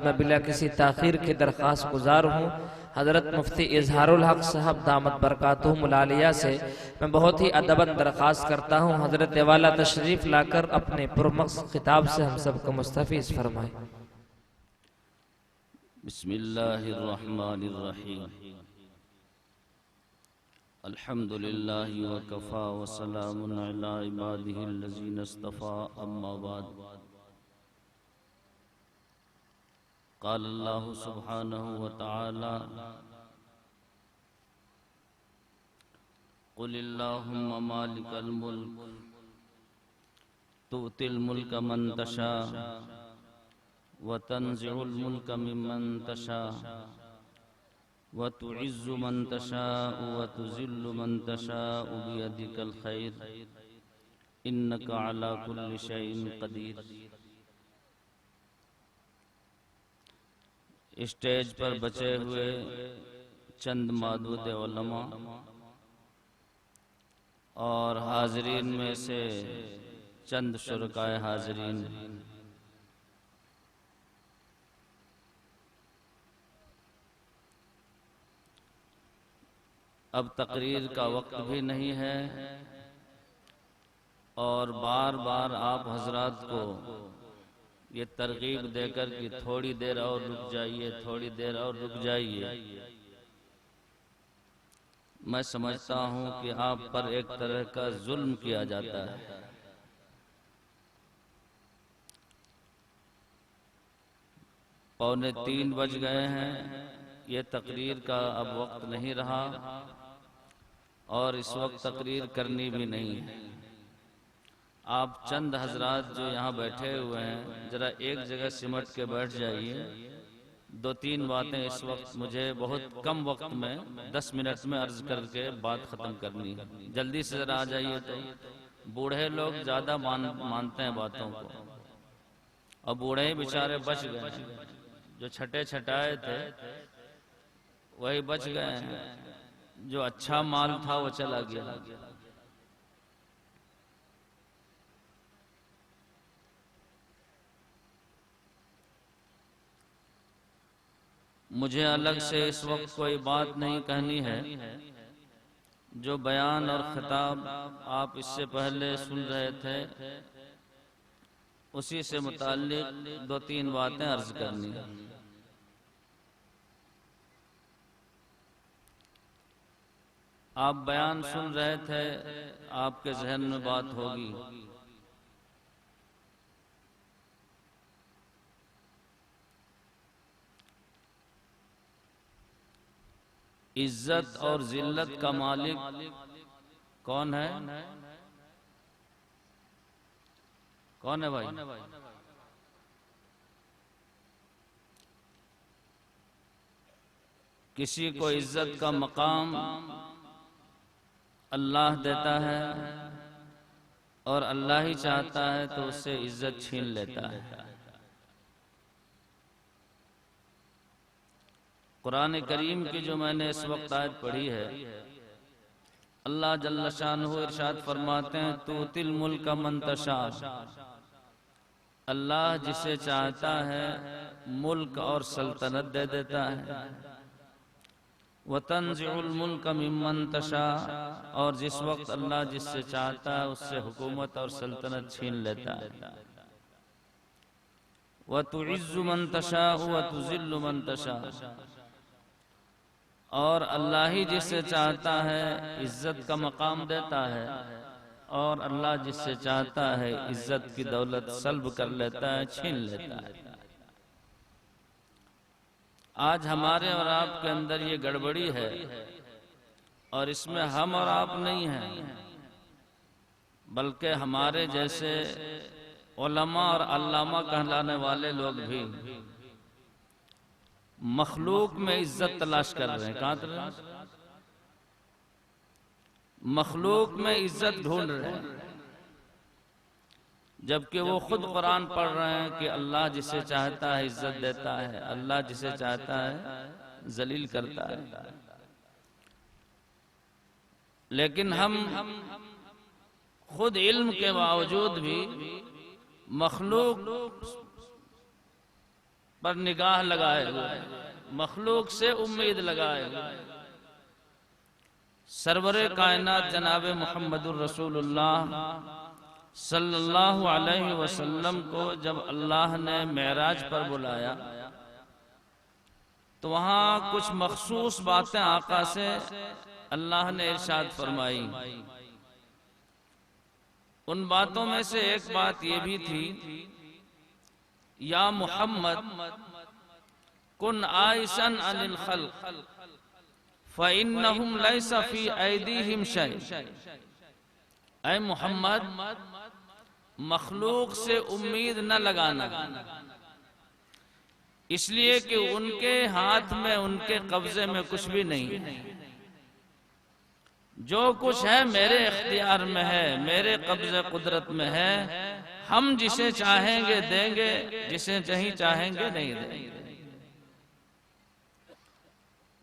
मैं बिला किसी ताखीर के दरख्वास्त गुजार हूँ हज़रत मुफ्ती इजहारुल हक साहब दामत बरकातुहुमुल आलिया से मैं बहुत ही अदबन दरख्वास्त करता हूँ हज़रत वाला तशरीफ़ लाकर अपने पुरमक्स खिताब से हम सबको मुस्तफ़ीज़ फरमाएं। बिस्मिल्लाहिर्रहमानिर्रहीम अल्हम्दुलिल्लाहि व कफ़ा व सलामुन अला इबादिहिल्लज़ीना इस्तफ़ा अम्मा बाद क़ाल अल्लाहु सुब्हानहु व तआला क़ुलिल्लाहुम्मा मालिकल मुल्क तु'तिल मुल्का मन तशा व तंज़िउल मुल्का मिम्मन तशा व तुइज़्ज़ु मन तशाअ व तुज़िल्लु मन तशाअ बियदिकल खैर इन्नका अला कुल्लि शैइन क़दीर। स्टेज पर बचे हुए चंद मादूद उलमा और हाज़रीन में से चंद शुरकाए हाज़रीन, अब तकरीर का वक्त भी नहीं है और बार बार आप हजरात को ये तरगीब देकर कि थोड़ी देर और रुक जाइए, थोड़ी देर और रुक जाइए, मैं समझता हूँ कि आप पर एक तरह का जुल्म किया जाता है। पौने 3 बज गए हैं, ये तकरीर का अब वक्त नहीं रहा और इस वक्त तकरीर करनी भी नहीं है। आप चंद हजरात जो यहाँ बैठे हुए हैं जरा एक जगह सिमट के बैठ जाइए। 2-3 बातें इस वक्त मुझे बहुत कम वक्त में 10 मिनट में अर्ज करके बात खत्म करनी है। जल्दी से जरा आ जाइए। तो बूढ़े लोग ज्यादा मानते हैं बातों को और बूढ़े ही बेचारे बच गए, जो छठे छटाए थे वही बच गए हैं, जो अच्छा माल था वो चला गया। मुझे अलग से इस वक्त कोई बात नहीं कहनी है। जो बयान और खिताब आप इससे पहले सुन रहे थे उसी से मुताल्लिक 2-3 बातें अर्ज करनी है। आप बयान सुन रहे थे, आपके जहन में बात होगी, इज्जत और जिल्लत का मालिक कौन है? कौन है भाई? किसी को इज्जत का मकाम अल्लाह देता है और अल्लाह ही चाहता है तो उससे इज्जत छीन लेता है। कुरान करीम की जो मैंने इस वक्त आयत पढ़ी है, अल्लाह जल्ल शानहू इरशाद फरमाते हैं तुतिल मुल्क मन तशा, अल्लाह जिसे चाहता है मुल्क और सल्तनत दे देता है। व तंज़िउल मुल्क मिम्मन तशा, और जिस वक्त अल्लाह जिससे चाहता है उससे हुकूमत और सल्तनत छीन लेता है। व तुइज़्ज़ु मन तशा व तुज़िल्लु मन तशा, और अल्लाह ही जिससे चाहता है इज्जत का मकाम देता है और अल्लाह जिससे चाहता है इज्जत की दौलत सल्ब कर लेता है, छीन लेता है। आज हमारे और आपके अंदर ये गड़बड़ी है और इसमें हम और आप नहीं हैं, बल्कि हमारे जैसे उलमा और अल्लामा कहलाने वाले लोग भी मखलूक में इज्जत तलाश कर रहे हैं। कहाँ कर रहे हैं? मखलूक में इज्जत ढूंढ रहे हैं, जबकि वो खुद कुरान पढ़ रहे हैं कि अल्लाह जिसे चाहता है इज्जत देता है, अल्लाह जिसे चाहता है जलील करता है। लेकिन हम खुद इल्म के बावजूद भी मखलूक पर निगाह लगाए हुए, मखलूक से उम्मीद लगाए हुए। सरवरे कायनात जनाब मुहम्मदुर रसूलुल्लाह सल्लल्लाहु अलैहि वसल्लम को जब अल्लाह ने मेराज पर बुलाया तो वहाँ कुछ मखसूस बातें आका से अल्लाह ने इरशाद फरमाई। उन बातों में से एक बात ये भी थी, या मुहम्मद कुन आइसन अनिल खल्क फ़इन्नहुम लैसा फ़ी ऐदीहिम शै। ऐ मोहम्मद, मखलूक से उम्मीद न लगाना, इसलिए कि उनके हाथ में, उनके कब्जे में कुछ भी नहीं है। जो कुछ है मेरे इख्तियार में है, मेरे कब्जे कुदरत में है। हम जिसे चाहेंगे देंगे, जिसे नहीं चाहेंगे नहीं देंगे।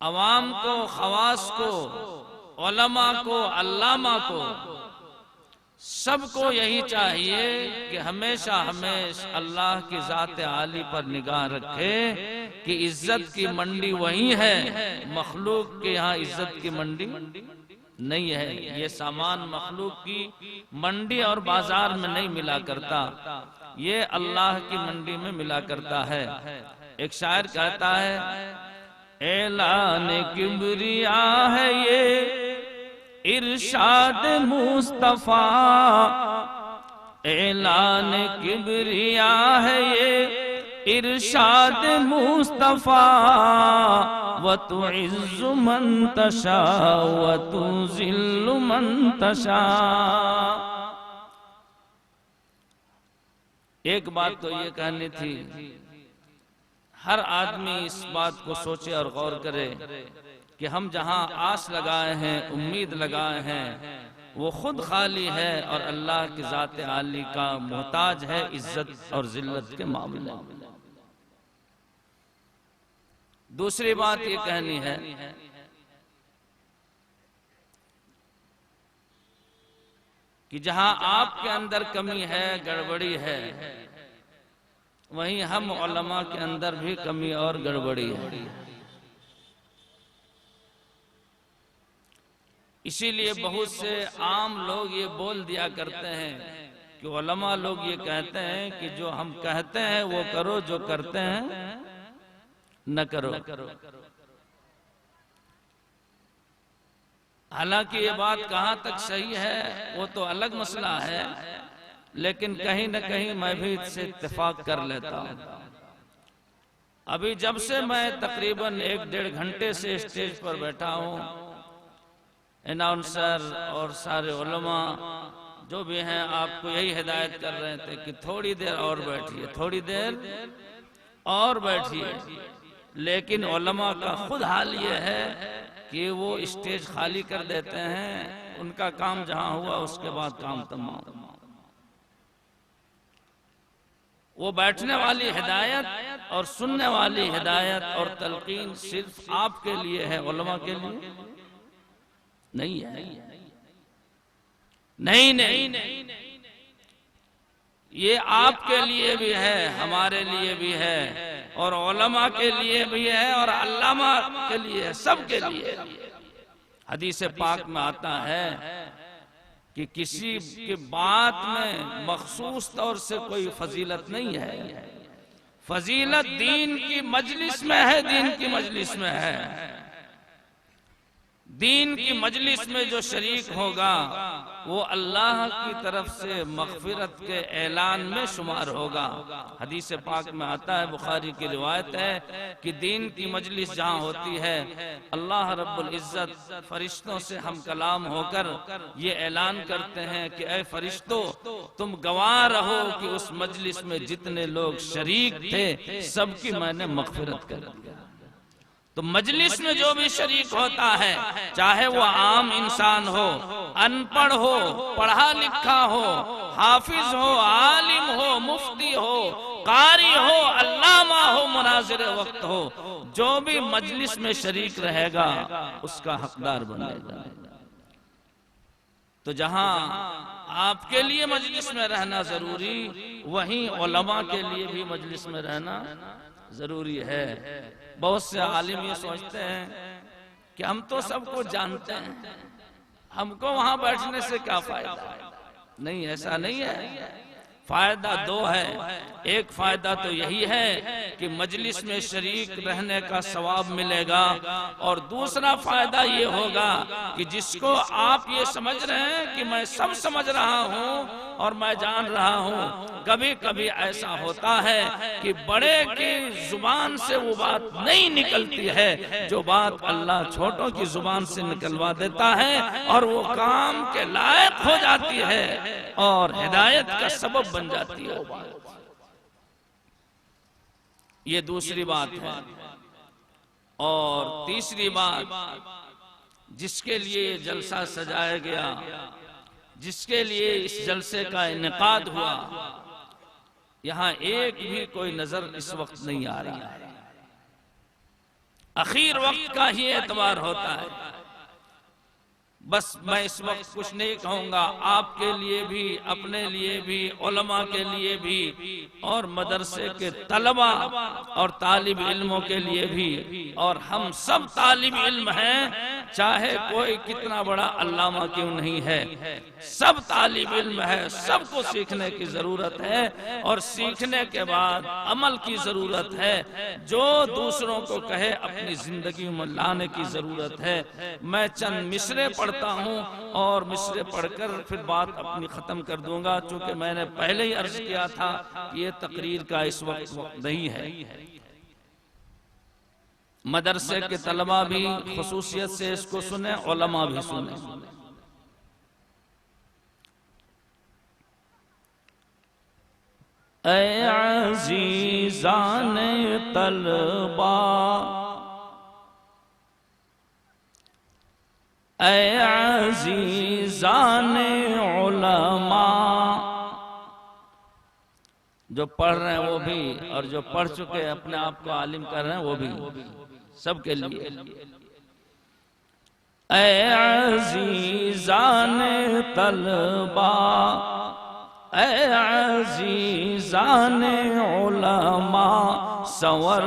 अवाम को, खवास को, उलमा को, अल्लामा को, सबको यही चाहिए कि हमेशा हमेशा अल्लाह की ज़ात आली पर निगाह रखे कि इज्जत की मंडी वही है, मखलूक के यहाँ इज्जत की मंडी नहीं है। ये सामान मखलूक की मंडी और बाजार में नहीं मिला करता, ये अल्लाह की मंडी में मिला करता है। एक शायर कहता है, ऐलान किबरिया है ये इरशाद मुस्तफा, ऐलान किबरिया है ये इरशाद मुस्तफा, व तुइज़्ज़ु मन तशा व तुज़िल्लु मन तशा। एक बात तो ये कहनी थी, हर आदमी इस बात को सोचे और गौर करे कि हम जहां आस लगाए हैं, उम्मीद लगाए हैं, वो खुद खाली है और अल्लाह की ज़ात आली का मोहताज है इज्जत और जिल्लत के मामले में। दूसरी बात ये कहनी है कि जहां आपके अंदर कमी है, गड़बड़ी है, वहीं हम उलमा के अंदर भी कमी और गड़बड़ी है। इसीलिए बहुत से आम लोग ये बोल दिया करते हैं कि उलमा लोग ये कहते हैं कि जो हम कहते हैं वो करो, जो करते हैं न करो। हालांकि ये बात कहाँ तक सही है वो तो अलग मसला है, लेकिन कहीं न कहीं मैं भी इससे इत्तेफाक कर लेता हूँ। अभी जब से मैं तकरीबन 1-1.5 घंटे से स्टेज पर बैठा हूँ, अनाउंसर और सारे उलमा जो भी हैं आपको यही हिदायत कर रहे थे कि थोड़ी देर और बैठिए, थोड़ी देर और बैठिए। लेकिन उलमा का खुद हाल ये है कि वो स्टेज खाली कर देते हैं, उनका काम जहां हुआ उसके बाद काम तमाम। वो बैठने वाली हिदायत और सुनने वाली हिदायत और तलकीन सिर्फ आपके लिए है, उलमा के लिए नहीं है। नहीं, ये आपके लिए भी है, हमारे लिए भी है, और उलमा के लिए भी है, और अल्लामा के लिए है, सबके लिए। हदीस पाक में आता है कि किसी की बात में मखसूस तौर से कोई फजीलत नहीं है, फजीलत दीन की मजलिस में है, दीन की मजलिस में है। दीन की मजलिस में जो शरीक होगा वो अल्लाह की तरफ से मग़फ़िरत के ऐलान में शुमार होगा। हदीस पाक में आता है, बुखारी की रिवायत है कि दीन की मजलिस जहाँ होती है, अल्लाह रब्बुल इज़्ज़त फरिश्तों से हम कलाम होकर ये ऐलान करते हैं कि ऐ फरिश्तों, तुम गवाह रहो कि उस मजलिस में जितने लोग शरीक थे सबकी मैंने मग़फ़िरत कर दी। तो मजलिस में जो भी शरीक होता है, चाहे वो आम इंसान हो, अनपढ़ हो, पढ़ा लिखा हो, हाफिज हो, आलिम हो, मुफ्ती हो, कारी हो, अल्लामा हो, मुनाज़िर वक्त हो, जो भी मजलिस में शरीक रहेगा उसका हकदार बनेगा। तो जहां आपके लिए मजलिस में रहना जरूरी, वहीं उलमा के लिए भी मजलिस में रहना जरूरी है। बहुत से आलिम ये सोचते हैं कि हम तो सबको जानते हैं, हमको वहां बैठने से क्या फायदा। नहीं, ऐसा नहीं है। फायदा दो है। एक फायदा तो यही है कि मजलिस में शरीक रहने का सवाब मिलेगा, और दूसरा फायदा ये होगा कि जिसको आप ये समझ रहे हैं कि मैं सब समझ रहा हूँ और मैं जान रहा हूँ, कभी कभी ऐसा होता है कि बड़े की जुबान से वो बात नहीं निकलती है जो बात अल्लाह छोटों की जुबान से निकलवा देता है, और वो काम के लायक हो जाती है और हिदायत का सबब बन जाती है। ये दूसरी बात है। और तीसरी बात, जिसके लिए ये जलसा सजाया गया, जिसके लिए इस जलसे का इनेकाद हुआ, यहां एक भी कोई नजर इस वक्त नहीं आ रहा है। आखिर वक्त का ही एतबार होता है। बस मैं इस वक्त कुछ नहीं कहूंगा, आपके लिए भी, अपने लिए भी, उलमा के लिए भी, और मदरसे के तलबा और तालिब इल्मों के लिए भी। और हम सब तालिब इल्म हैं, चाहे कोई कितना बड़ा अल्लामा क्यों नहीं है, सब तालिब इल्म है। सबको सीखने की जरूरत है, और सीखने के बाद अमल की जरूरत है। जो दूसरों को कहे अपनी जिंदगी में लाने की जरूरत है। मैं चंद मिसरे पढ़ता हूँ और मिसरे पढ़कर फिर बात अपनी खत्म कर दूंगा, चूंकि मैंने पहले ही अर्ज किया था कि ये तकरीर का इस वक्त नहीं है। मदरसे के तलबा भी खुसूसियत से इसको सुने, उलमा भी सुने। ऐ अज़ीज़ान तलबा, ऐ अज़ीज़ान उलमा, जो पढ़ रहे हैं वो भी, और जो पढ़ चुके हैं अपने आप को आलिम कर रहे हैं वो भी, सबके लिए। ऐ अज़ीज़ान तलबा, ऐ अज़ीज़ान उलमा, संवर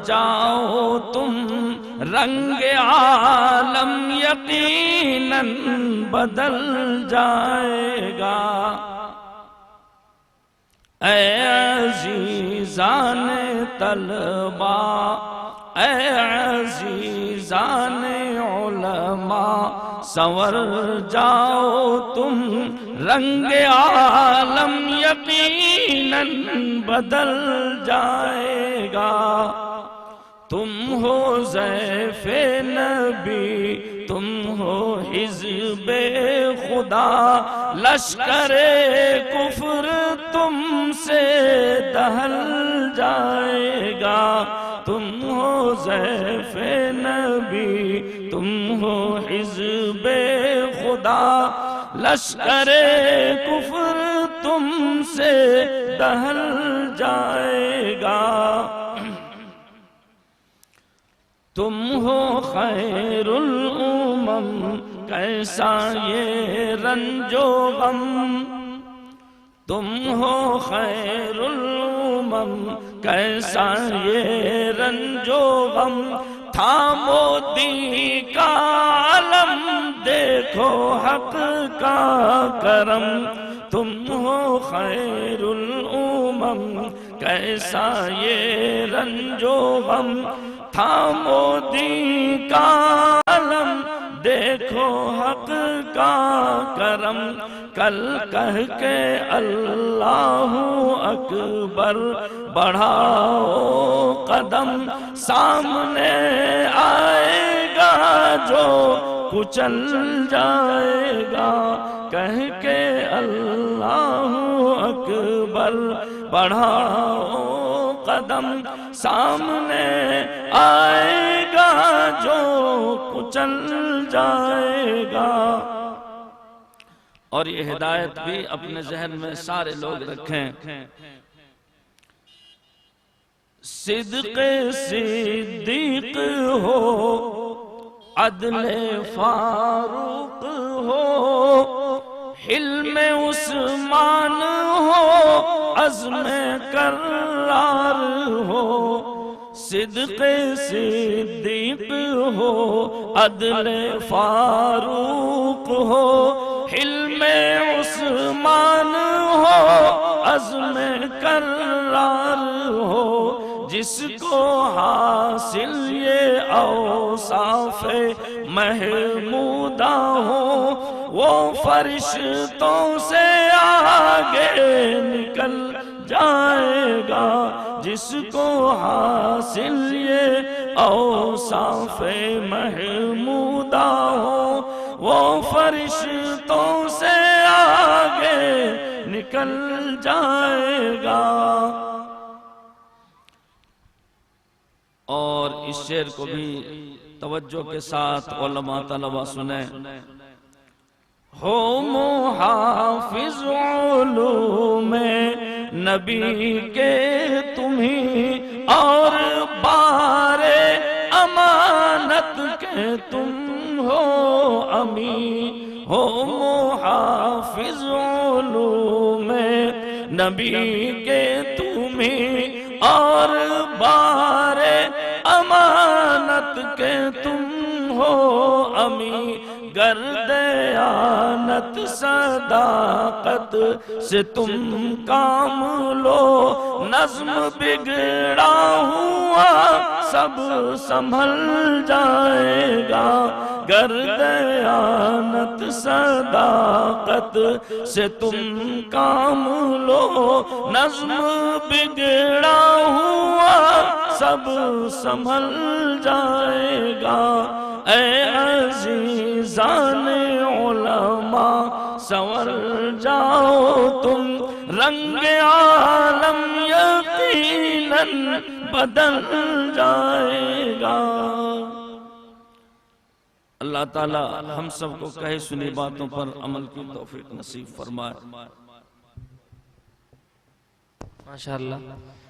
जाओ तुम, रंग आलम यकीनन बदल जाएगा। ऐ अज़ीज़ान तलबा, ऐ अज़ीज़ान उलमा, संवर जाओ तुम, रंग आलम यकीनन बदल जाएगा। तुम हो ज़ैफ़े नबी, तुम हो हिज़्बे खुदा, लश्करे कुफ्र तुमसे दहल जाएगा। तुम हो ज़ैफ़े नबी, तुम हो हिज़्बे खुदा, लश्करे कुफ्र तुमसे दहल जाएगा। तुम हो खैरुल उमम, कैसा ये रंजो गम। तुम हो खैरुल उमम, कैसा ये रंजो गम। थामो दी का आलम, देखो हक का करम। तुम हो खैरुल उमम, कैसा ये रंजो गम। थामो दी का आलम, देखो हक का करम। कल कह के अल्लाहु अकबर, बढ़ाओ कदम। सामने आएगा जो कुचल जाएगा। कह के अल्लाहु अकबर, बढ़ाओ कदम। सामने आएगा जो कुचल जाएगा। और ये हिदायत भी अपने जहन में सारे लोग रखें। सिद्क़े सिद्दीक़ हो, अदले फारूक हो, हिल्मे उस्मान हो, अज़्मे कर्रार हो। सिद्क़े सिद्दीक़ हो, अदले फारूक हो, हिल्मे उस्मान हो, अज़्मे कर्रार हो, जिसको हासिल ये औसाफ़े महमूदा हो, वो फरिश्तों से आगे निकल जाएगा। जिसको हासिल ये औसाफ़े महमूदा हो, वो फरिश्तों से आगे निकल जाएगा। और इस शेर को भी तवज्जो के साथ उलमा तलबा सुने। हो मुहाफिज उलूमे नबी के तुम्ही, और बारे अमानत के तुम हो अमी। हो मुहाफिज उलूमे नबी के तुम्ही, और बारे अमानत के तुम हो अमी। गर्दयानत सदाकत से तुम काम लो, नज़्म बिगड़ा हुआ सब संभल जाएगा। गर्दयानत सदाकत से तुम काम लो, नज़्म बिगड़ा हुआ सब संभल जाएगा। ऐ अज़ीज़ान उलमा संवर जाओ तुम, रंग आलम यकीनन बदल जाएगा। अल्लाह ताला हम सबको कहे सुनी बातों पर अमल की तौफीक नसीब फरमाए। माशाअल्लाह।